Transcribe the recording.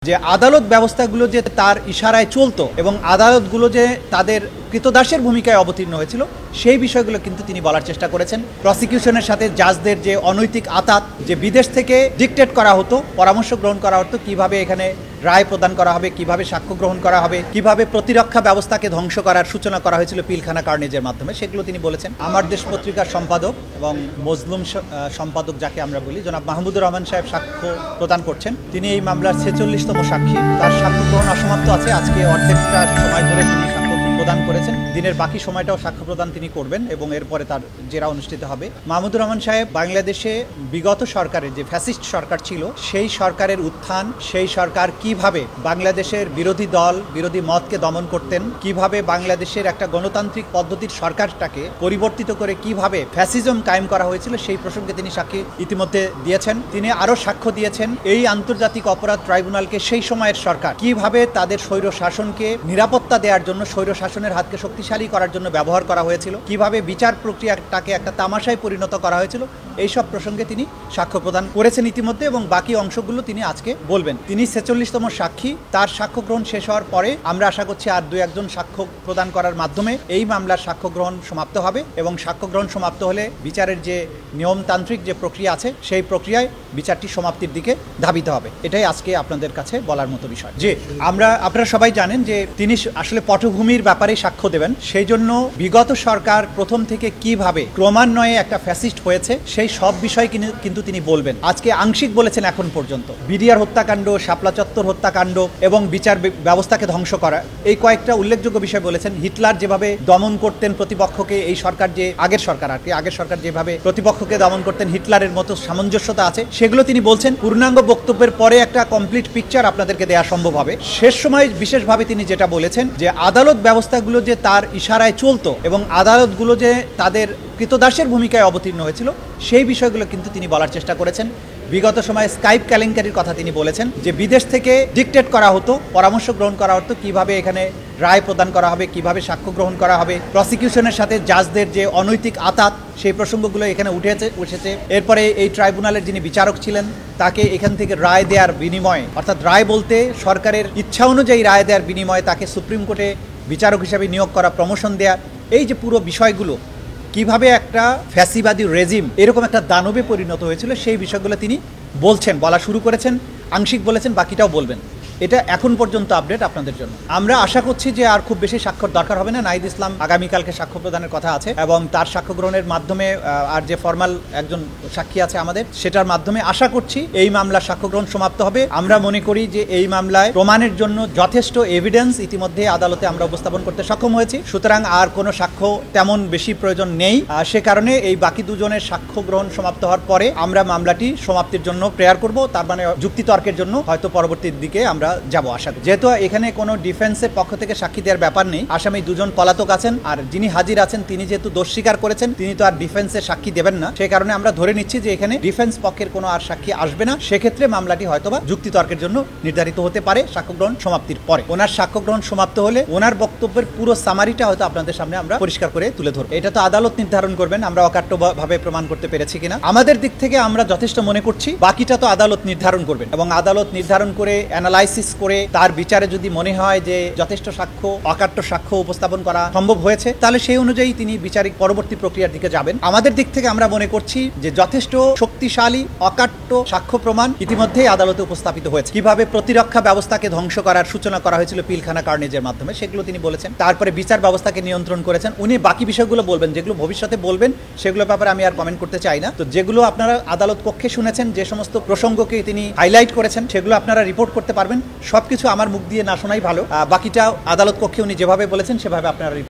যে আদালত ব্যবস্থাগুলো যে তার ইশারায় চলতো এবং আদালতগুলো যে তাদের কৃতদাসের ভূমিকায় অবতীর্ণ হয়েছিল সেই বিষয়গুলো কিন্তু তিনি বলার চেষ্টা করেছেন। প্রসিকিউশনের সাথে জাজদের যে অনৈতিক আতাত, যে বিদেশ থেকে ডিকটেট করা হতো, পরামর্শ গ্রহণ করা হতো কিভাবে এখানে রায় প্রদান করা হবে, কিভাবে সাক্ষ্য গ্রহণ করা হবে, কিভাবে প্রতিরক্ষা ব্যবস্থাকে ধ্বংস করার সূচনা করা হয়েছিল পিলখানা কার্নেজের মাধ্যমে, সেগুলো তিনি বলেছেন। আমার দেশ পত্রিকার সম্পাদক এবং মজলুম সম্পাদক যাকে আমরা বলি, জনাব মাহমুদুর রহমান সাহেব সাক্ষ্য প্রদান করছেন। তিনি এই মামলার 46তম সাক্ষী। তার সাক্ষ্য গ্রহণ অসমাপ্ত আছে। আজকে অর্ধেকটা সময় ধরে তিনি সাক্ষ্য প্রদান করেছেন। দিনের বাকি সময়টাও সাক্ষ্য প্রদান তিনি করবেন এবং এরপরে তার জেরা অনুষ্ঠিত হবে। মাহমুদুর রহমান সাহেব বাংলাদেশে বিগত সরকারের যে ফ্যাসিস্ট সরকার ছিল সেই সরকারের উত্থান, সেই সরকার কিভাবে বাংলাদেশের বিরোধী দল, বিরোধী মতকে দমন করতেন, কিভাবে বাংলাদেশের একটা গণতান্ত্রিক পদ্ধতির সরকারটাকে পরিবর্তিত করে কিভাবে ফ্যাসিজম কায়েম করা হয়েছিল সেই প্রসঙ্গে তিনি সাক্ষী ইতিমধ্যে দিয়েছেন। তিনি আরও সাক্ষ্য দিয়েছেন এই আন্তর্জাতিক অপরাধ ট্রাইব্যুনালকে সেই সময়ের সরকার কিভাবে তাদের স্বৈর শাসনকে নিরাপত্তা দেওয়ার জন্য, স্বৈর শাসনের হাতকে শক্তিশালী করার জন্য ব্যবহার করা হয়েছিল, কিভাবে বিচার প্রক্রিয়াটাকে একটা তামাশায় পরিণত করা হয়েছিল, এইসব প্রসঙ্গে তিনি সাক্ষ্য প্রদান করেছেন ইতিমধ্যে এবং বাকি অংশগুলো তিনি আজকে বলবেন। তিনি 46তম সাক্ষী। তার সাক্ষ্য গ্রহণ শেষ হওয়ার পরে আমরা আশা করছি আর 2-1 সাক্ষ্য প্রদান করার মাধ্যমে এই মামলার সাক্ষ্য গ্রহণ সমাপ্ত হবে এবং সাক্ষ্য গ্রহণ সমাপ্ত হলে বিচারের যে নিয়মতান্ত্রিক যে প্রক্রিয়া আছে সেই প্রক্রিয়ায় বিচারটি সমাপ্তির দিকে ধাবিত হবে। এটাই আজকে আপনাদের কাছে বলার মতো বিষয়। যে আপনারা সবাই জানেন যে তিনি আসলে পটভূমির ব্যাপারে সাক্ষ্য দেবেন। সেই জন্য বিগত সরকার প্রথম থেকে কিভাবে ক্রমান্বয়ে একটা ফ্যাসিস্ট হয়েছে সেই সব বিষয় কিন্তু তিনি বলবেন। আজকে আংশিক বলেছেন এখন পর্যন্ত। বিডিআর হত্যাকাণ্ড, শাপলা চত্বর হত্যাকাণ্ড এবং বিচার ব্যবস্থাকে ধ্বংস করা, এই কয়েকটা উল্লেখযোগ্য বিষয় বলেছেন। হিটলার যেভাবে দমন করতেন প্রতিপক্ষকে, এই সরকার যে আগের সরকার যেভাবে প্রতিপক্ষকে দমন করতেন, হিটলারের মতো সামঞ্জস্যতা আছে, সেগুলো তিনি বলছেন। পূর্ণাঙ্গ বক্তব্যের পরে একটা কমপ্লিট পিকচার আপনাদেরকে দেওয়া সম্ভব হবে। শেষ সময় বিশেষভাবে তিনি যেটা বলেছেন যে আদালত ব্যবস্থাগুলো যে তার ইশারায় চলতো এবং আদালতগুলো যে তাদের কৃতদাসের ভূমিকায় অবতীর্ণ হয়েছিল সেই বিষয়গুলো কিন্তু তিনি বলার চেষ্টা করেছেন। বিগত সময়ে স্কাইপ কেলেঙ্কারির কথা তিনি বলেছেন, যে বিদেশ থেকে ডিকটেট করা হতো, পরামর্শ গ্রহণ করা হতো কিভাবে এখানে রায় প্রদান করা হবে, কিভাবে সাক্ষ্য গ্রহণ করা হবে, প্রসিকিউশনের সাথে জাজদের যে অনৈতিক আতাত সেই প্রসঙ্গগুলো এখানে উঠেছে। এরপরে এই ট্রাইব্যুনালের যিনি বিচারক ছিলেন তাকে এখান থেকে রায় দেওয়ার বিনিময়ে, অর্থাৎ রায় বলতে সরকারের ইচ্ছা অনুযায়ী রায় দেওয়ার বিনিময়ে তাকে সুপ্রিম কোর্টে বিচারক হিসাবে নিয়োগ করা, প্রমোশন দেয়া, এই যে পুরো বিষয়গুলো কিভাবে একটা ফ্যাসিবাদী রেজিম এরকম একটা দানবে পরিণত হয়েছিল সেই বিষয়গুলো তিনি বলা শুরু করেছেন। আংশিক বলেছেন, বাকিটাও বলবেন। এটা এখন পর্যন্ত আপডেট আপনাদের জন্য। আমরা আশা করছি যে আর খুব বেশি সাক্ষ্যর দরকার হবে না। নাহিদ ইসলাম আগামীকালকে সাক্ষ্য প্রদানের কথা আছে এবং তার সাক্ষ্য গ্রহণের মাধ্যমে আর যে ফর্মাল একজন সাক্ষী আছে আমাদের, সেটার মাধ্যমে আশা করছি এই মামলার সাক্ষ্য গ্রহণ সমাপ্ত হবে। আমরা মনে করি যে এই মামলায় প্রমাণের জন্য যথেষ্ট এভিডেন্স ইতিমধ্যে আদালতে আমরা উপস্থাপন করতে সক্ষম হয়েছি। সুতরাং আর কোনো সাক্ষ্য তেমন বেশি প্রয়োজন নেই। সে কারণে এই বাকি দুজনের সাক্ষ্য গ্রহণ সমাপ্ত হওয়ার পরে আমরা মামলাটি সমাপ্তির জন্য প্রেয়ার করব। তার মানে যুক্তিতর্কের জন্য হয়তো পরবর্তীর দিকে আমরা যাব আশা করি। যেহেতু এখানে কোনো ডিফেন্সের পক্ষ থেকে সাক্ষী দেওয়ার ব্যাপার নেই, আসামি দুজন পলাতক আছেন, আর যিনি হাজির আছেন তিনি যেহেতু দোষ স্বীকার করেছেন তিনি তো আর ডিফেন্সের সাক্ষী দেবেন না। সেই কারণে আমরা ধরে নিচ্ছি যে এখানে ডিফেন্স পক্ষের কোনো আর সাক্ষী আসবে না। সেক্ষেত্রে মামলাটি হয়তোবা যুক্তিতর্কের জন্য নির্ধারিত হতে পারে সাক্ষ্য গ্রহণ সমাপ্তির পরে। ওনার সাক্ষ্য গ্রহণ সমাপ্ত হলে ওনার বক্তব্যের পুরো সামারিটা হয়তো আপনাদের সামনে আমরা পরিষ্কার করে তুলে ধরব। এটা তো আদালত নির্ধারণ করবেন আমরা অকাট্যভাবে প্রমাণ করতে পেরেছি কিনা। আমাদের দিক থেকে আমরা যথেষ্ট মনে করছি, বাকিটা তো আদালত নির্ধারণ করবেন এবং আদালত নির্ধারণ করে অ্যানালাইসিস করে তার বিচারে যদি মনে হয় যে যথেষ্ট সাক্ষ্য, অকাট্য সাক্ষ্য উপস্থাপন করা সম্ভব হয়েছে, তাহলে সেই অনুযায়ী তিনি বিচারিক পরবর্তী প্রক্রিয়ার দিকে যাবেন। আমাদের দিক থেকে আমরা মনে করছি যে যথেষ্ট শক্তিশালী অকাট্য সাক্ষ্য প্রমাণ ইতিমধ্যেই আদালতে উপস্থাপিত হয়েছে। কিভাবে প্রতিরক্ষা ব্যবস্থাকে ধ্বংস করার সূচনা করা হয়েছিল পিলখানা কার্নেজের মাধ্যমে, সেগুলো তিনি বলেছেন। তারপরে বিচার ব্যবস্থাকে নিয়ন্ত্রণ করেছেন। উনি বাকি বিষয়গুলো বলবেন, যেগুলো ভবিষ্যতে বলবেন সেগুলোর ব্যাপারে আমি আর কমেন্ট করতে চাই না। তো যেগুলো আপনারা আদালত কক্ষে শুনেছেন, যে সমস্ত প্রসঙ্গকে তিনি হাইলাইট করেছেন, সেগুলো আপনারা রিপোর্ট করতে পারবেন। সবকিছু আমার মুখ দিয়ে না শোনাই ভালো। বাকিটা আদালত কক্ষে উনি যেভাবে বলেছেন সেভাবে আপনারা